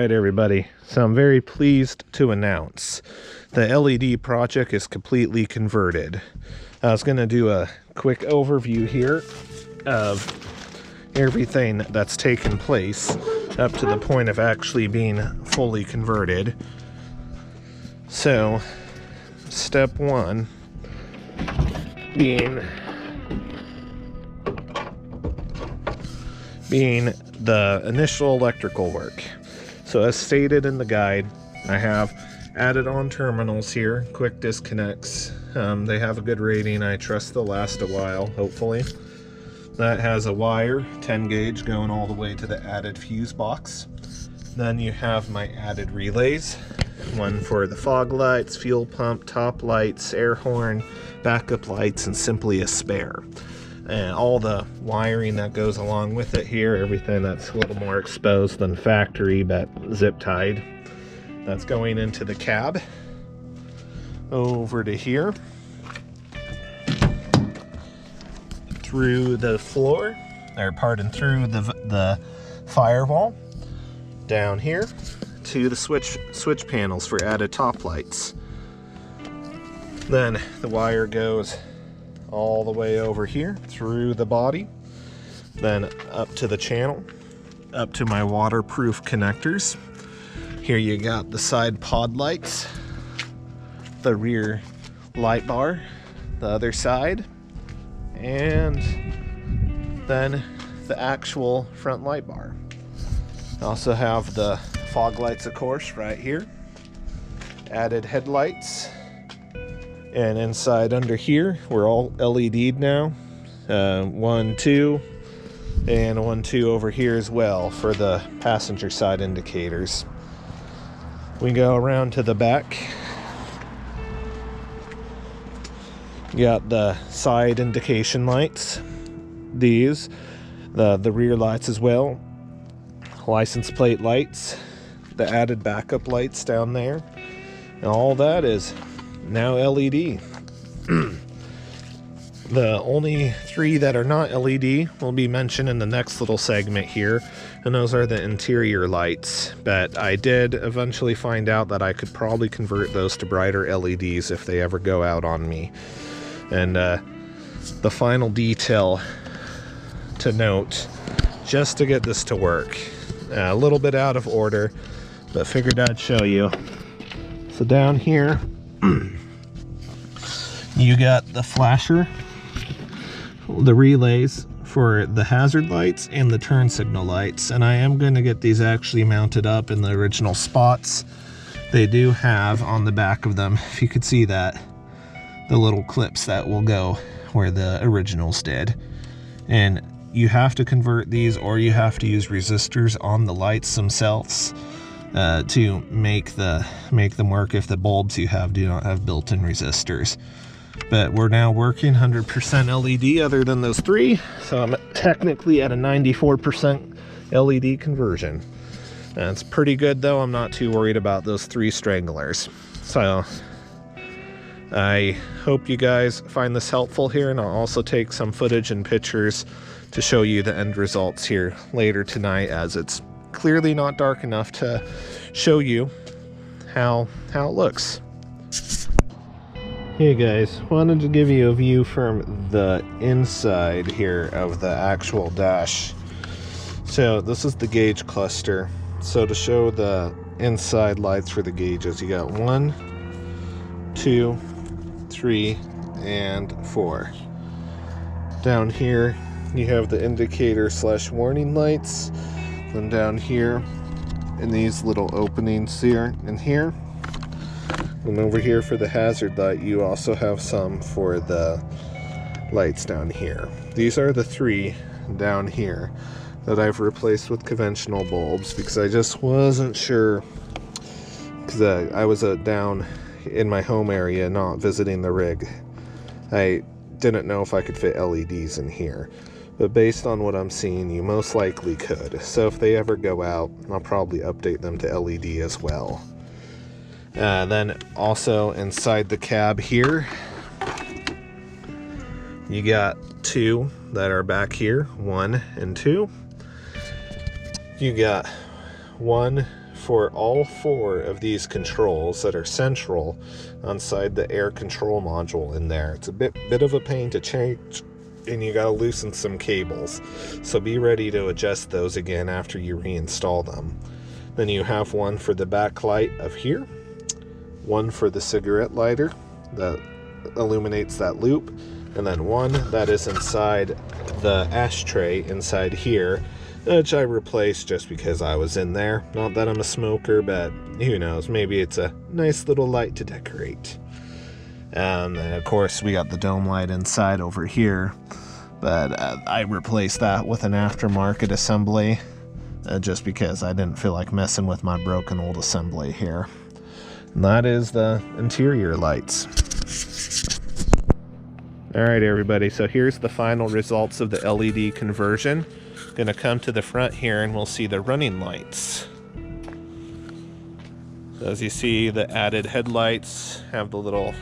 Alright everybody, so I'm very pleased to announce the LED project is completely converted. I was going to do a quick overview here of everything that's taken place up to the point of actually being fully converted. So, step one being the initial electrical work. So as stated in the guide, I have added on terminals here, quick disconnects. They have a good rating. I trust they'll last a while, hopefully. That has a wire, 10 gauge, going all the way to the added fuse box. Then you have my added relays, one for the fog lights, fuel pump, top lights, air horn, backup lights, and simply a spare. And all the wiring that goes along with it here, everything that's a little more exposed than factory but zip tied, that's going into the cab over to here through the floor, or pardon, through the firewall down here to the switch panels for added top lights. Then the wire goes all the way over here through the body, then up to the channel, up to my waterproof connectors. Here you got the side pod lights, the rear light bar, the other side, and then the actual front light bar. I also have the fog lights, of course, right here, added headlights. And inside under here, we're all LED'd now. 1, 2, and 1, 2 over here as well for the passenger side indicators. We go around to the back. You got the side indication lights. These, the rear lights as well. License plate lights. The added backup lights down there. And all that is now LED. The only 3 that are not LED will be mentioned in the next little segment here, and those are the interior lights. But I did eventually find out that I could probably convert those to brighter LEDs if they ever go out on me. And the final detail to note, just to get this to work, a little bit out of order, but figured I'd show you. So down here you got the flasher, the relays for the hazard lights and the turn signal lights, and I am going to get these actually mounted up in the original spots. They do have on the back of them, if you could see that, the little clips that will go where the originals did. And you have to convert these, or you have to use resistors on the lights themselves to make them work if the bulbs you have do not have built-in resistors. But we're now working 100% LED other than those 3, so I'm technically at a 94% LED conversion. That's pretty good though. I'm not too worried about those 3 stranglers. So I hope you guys find this helpful here, and I'll also take some footage and pictures to show you the end results here later tonight, as it's clearly not dark enough to show you how it looks. Hey guys, wanted to give you a view from the inside here of the actual dash. So this is the gauge cluster. So to show the inside lights for the gauges, you got 1, 2, 3, and 4. Down here you have the indicator / warning lights. Then down here in these little openings here and here. And over here for the hazard light, you also have some for the lights down here. These are the 3 down here that I've replaced with conventional bulbs because I just wasn't sure, because I was down in my home area not visiting the rig. I didn't know if I could fit LEDs in here, but based on what I'm seeing, you most likely could. So if they ever go out, I'll probably update them to LED as well. Then also inside the cab here, you got 2 that are back here, 1 and 2. You got 1 for all 4 of these controls that are central inside the air control module in there. It's a bit of a pain to change, and you gotta loosen some cables. So be ready to adjust those again after you reinstall them. Then you have one for the backlight of here, one for the cigarette lighter that illuminates that loop, and then one that is inside the ashtray inside here, which I replaced just because I was in there. Not that I'm a smoker, but who knows, maybe it's a nice little light to decorate. And then of course we got the dome light inside over here, but I replaced that with an aftermarket assembly just because I didn't feel like messing with my broken old assembly here. And that is the interior lights. Alright everybody, so here's the final results of the LED conversion. Gonna come to the front here and we'll see the running lights. As you see, the added headlights have the little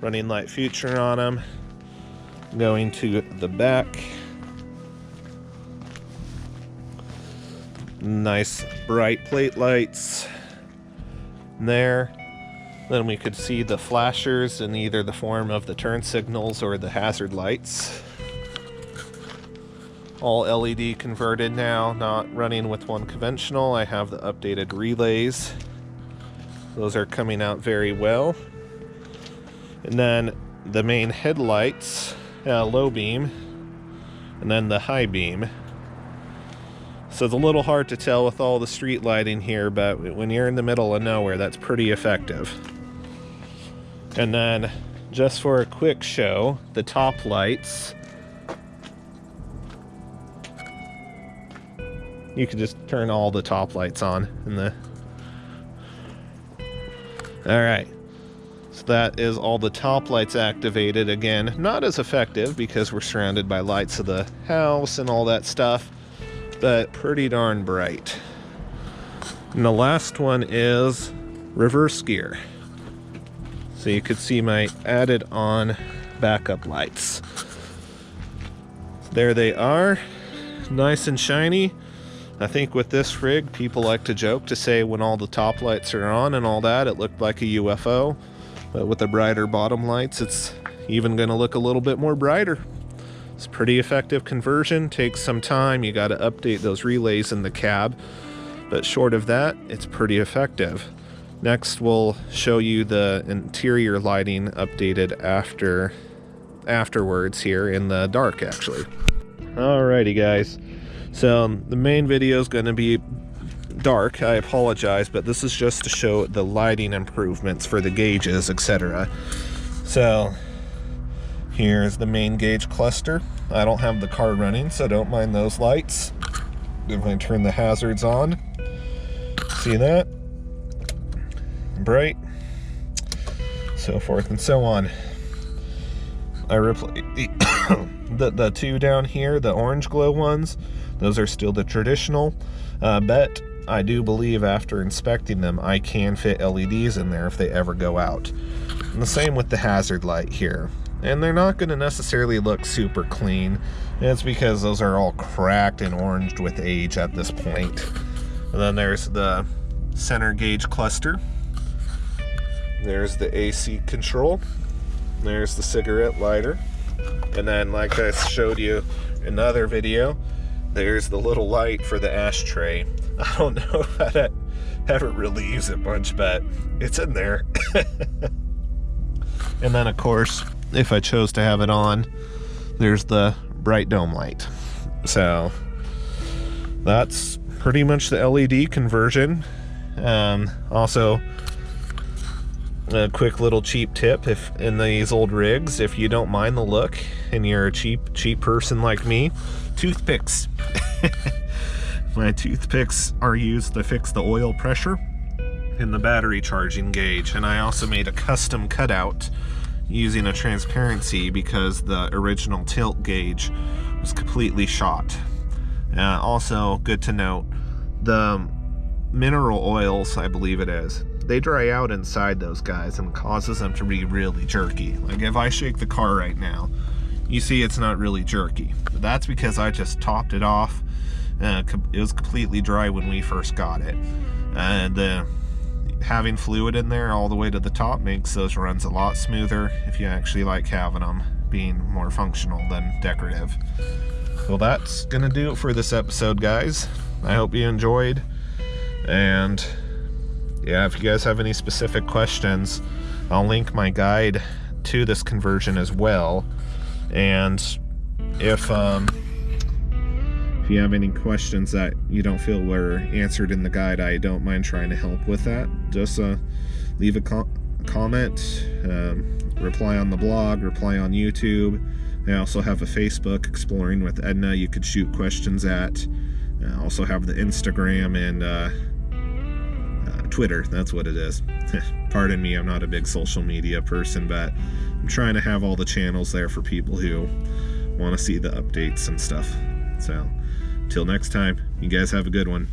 running light feature on them. Going to the back, nice bright plate lights there. Then we could see the flashers in either the form of the turn signals or the hazard lights. All LED converted now, not running with one conventional. I have the updated relays. Those are coming out very well. And then the main headlights, low beam, and then the high beam. So it's a little hard to tell with all the street lighting here, but when you're in the middle of nowhere, that's pretty effective. And then, just for a quick show, the top lights. You can just turn all the top lights on in the... Alright. So that is all the top lights activated. Again, not as effective because we're surrounded by lights of the house and all that stuff, but pretty darn bright. And the last one is reverse gear. So you could see my added on backup lights. There they are, nice and shiny. I think with this rig, people like to joke to say when all the top lights are on and all that, it looked like a UFO. But with the brighter bottom lights, it's even gonna look a little bit more brighter. It's pretty effective conversion, takes some time. You gotta update those relays in the cab. But short of that, it's pretty effective. Next, we'll show you the interior lighting updated afterwards here in the dark, actually. Alrighty, guys. So the main video is going to be dark. I apologize, but this is just to show the lighting improvements for the gauges, etc. So here's the main gauge cluster. I don't have the car running, so don't mind those lights. If I turn the hazards on, see that? Bright, so forth and so on. I replaced the two down here, the orange glow ones. Those are still the traditional, but I do believe after inspecting them, I can fit LEDs in there if they ever go out. And the same with the hazard light here. And they're not going to necessarily look super clean. It's because those are all cracked and oranged with age at this point. And then there's the center gauge cluster. There's the AC control. There's the cigarette lighter. And then, like I showed you in another video, there's the little light for the ashtray. I don't know if I haven't really used it much, but it's in there. And then, of course, if I chose to have it on, there's the bright dome light. So that's pretty much the LED conversion. Also, a quick little cheap tip, if in these old rigs, if you don't mind the look and you're a cheap person like me, toothpicks. My toothpicks are used to fix the oil pressure in the battery charging gauge. And I also made a custom cutout using a transparency because the original tilt gauge was completely shot. Also, good to note, the mineral oils, I believe it is, they dry out inside those guys and causes them to be really jerky. Like if I shake the car right now, you see it's not really jerky. But that's because I just topped it off. It was completely dry when we first got it. And having fluid in there all the way to the top makes those runs a lot smoother if you actually like having them being more functional than decorative. Well, that's gonna do it for this episode, guys. I hope you enjoyed, and yeah, if you guys have any specific questions, I'll link my guide to this conversion as well. And if you have any questions that you don't feel were answered in the guide, I don't mind trying to help with that. Just leave a comment, reply on the blog, reply on YouTube. I also have a Facebook, Exploring with Edna, you could shoot questions at. I also have the Instagram and Twitter, that's what it is. Pardon me, I'm not a big social media person, but I'm trying to have all the channels there for people who want to see the updates and stuff. So, till next time, you guys have a good one.